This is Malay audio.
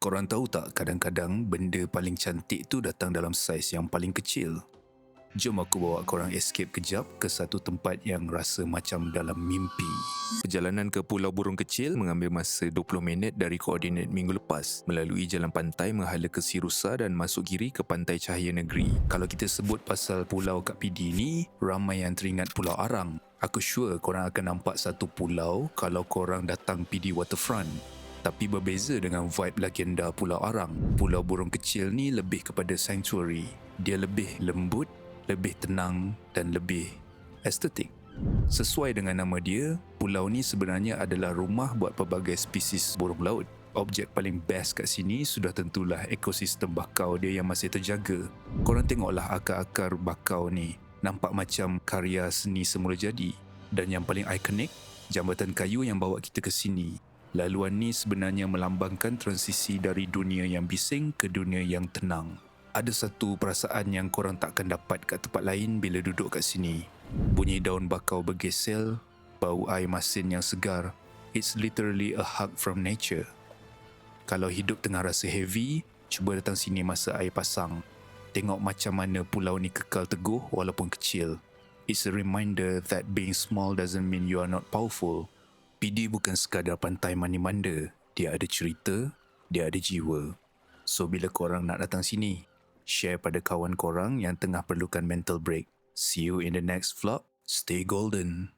Korang tahu tak, kadang-kadang benda paling cantik tu datang dalam saiz yang paling kecil. Jom aku bawa korang escape kejap ke satu tempat yang rasa macam dalam mimpi. Perjalanan ke Pulau Burung Kecil mengambil masa 20 minit dari koordinat minggu lepas, melalui jalan pantai menghala ke Sirusa dan masuk kiri ke Pantai Cahaya Negeri. Kalau kita sebut pasal pulau kat PD ni, ramai yang teringat Pulau Arang. Aku sure korang akan nampak satu pulau kalau korang datang PD Waterfront. Tapi berbeza dengan vibe legenda Pulau Arang. Pulau Burung Kecil ni lebih kepada sanctuary. Dia lebih lembut, lebih tenang dan lebih estetik. Sesuai dengan nama dia, pulau ni sebenarnya adalah rumah buat pelbagai spesies burung laut. Objek paling best kat sini sudah tentulah ekosistem bakau dia yang masih terjaga. Korang tengoklah akar-akar bakau ni, nampak macam karya seni semula jadi. Dan yang paling ikonik, jambatan kayu yang bawa kita ke sini. Laluan ni sebenarnya melambangkan transisi dari dunia yang bising ke dunia yang tenang. Ada satu perasaan yang korang takkan dapat kat tempat lain bila duduk kat sini. Bunyi daun bakau bergesel, bau air masin yang segar. It's literally a hug from nature. Kalau hidup tengah rasa heavy, cuba datang sini masa air pasang. Tengok macam mana pulau ni kekal teguh walaupun kecil. It's a reminder that being small doesn't mean you are not powerful. PD bukan sekadar pantai mani-manda. Dia ada cerita, dia ada jiwa. So bila korang nak datang sini, share pada kawan korang yang tengah perlukan mental break. See you in the next vlog. Stay golden.